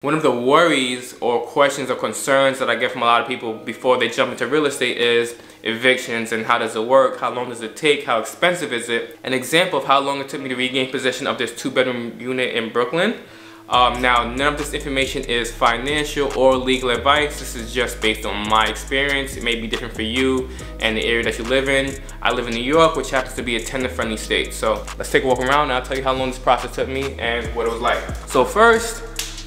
One of the worries or questions or concerns that I get from a lot of people before they jump into real estate is evictions and how does it work, how long does it take, how expensive is it. An example of how long it took me to regain possession of this 2-bedroom unit in Brooklyn. Now, none of this information is financial or legal advice. This is just based on my experience. It may be different for you and the area that you live in. I live in New York, which happens to be a tenant-friendly state. So let's take a walk around and I'll tell you how long this process took me and what it was like. So first,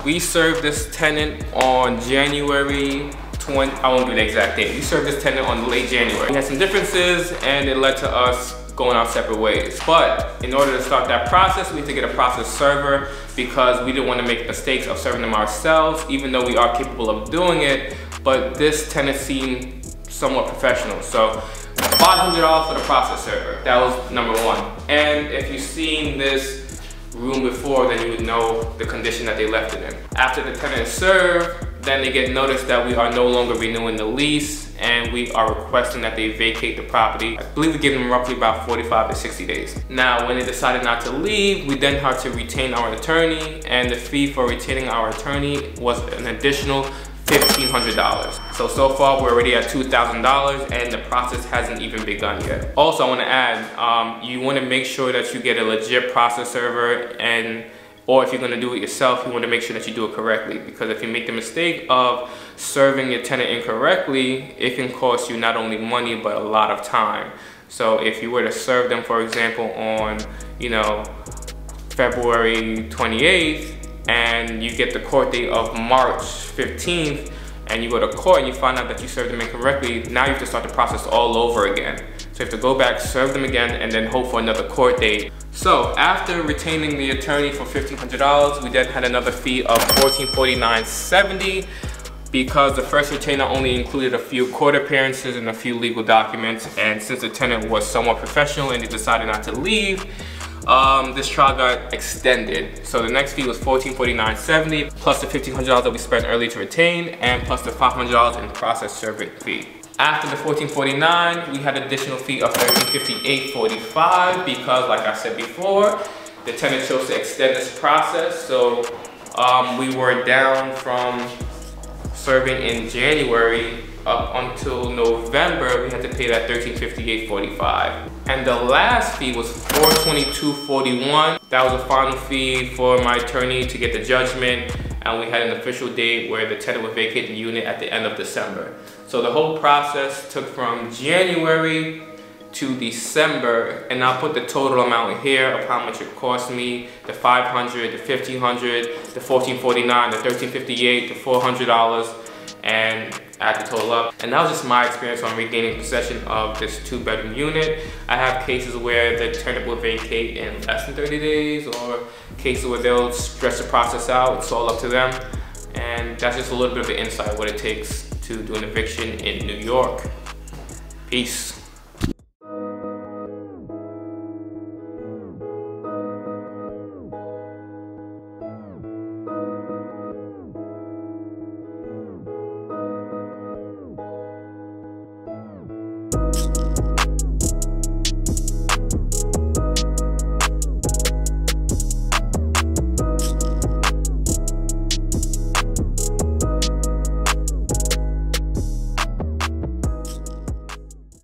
we served this tenant on January 20, I won't give the exact date. We served this tenant on late January. We had some differences and it led to us going our separate ways. But in order to start that process, we had to get a process server because we didn't want to make mistakes of serving them ourselves, even though we are capable of doing it. But this tenant seemed somewhat professional. So $500 for the process server. That was number one. And if you've seen this room before, then you would know the condition that they left it in. After the tenant is served, then they get notice that we are no longer renewing the lease and we are requesting that they vacate the property. I believe we give them roughly about 45 to 60 days. Now, when they decided not to leave, we then had to retain our attorney, and the fee for retaining our attorney was an additional $1,500. So far we're already at $2,000 and the process hasn't even begun yet. Also, I want to add, you want to make sure that you get a legit process server, or if you're going to do it yourself, you want to make sure that you do it correctly, because if you make the mistake of serving your tenant incorrectly, it can cost you not only money but a lot of time. So if you were to serve them, for example, on February 28th, and you get the court date of March 15th, and you go to court and you find out that you served them incorrectly, now you have to start the process all over again. So you have to go back, serve them again, and then hope for another court date. So after retaining the attorney for $1,500, we then had another fee of $1,449.70 because the first retainer only included a few court appearances and a few legal documents, and since the tenant was somewhat professional and they decided not to leave, this trial got extended. So the next fee was $1,449.70 plus the $1,500 that we spent early to retain, and plus the $500 in process server fee. After the $1,449, we had an additional fee of $1,358.45 because, like I said before, the tenant chose to extend this process. So we were down from serving in January up until November. We had to pay that $1,358.45. And the last fee was $422.41. That was a final fee for my attorney to get the judgment, and we had an official date where the tenant would vacate the unit at the end of December. So the whole process took from January to December, and I'll put the total amount here of how much it cost me: the $500, the $1,500, the $1,449, the $1,358, the $400, and add the total up. And that was just my experience on regaining possession of this 2-bedroom unit. I have cases where the tenant will vacate in less than 30 days, or cases where they'll stretch the process out. It's all up to them. And that's just a little bit of an insight of what it takes to do an eviction in New York. Peace.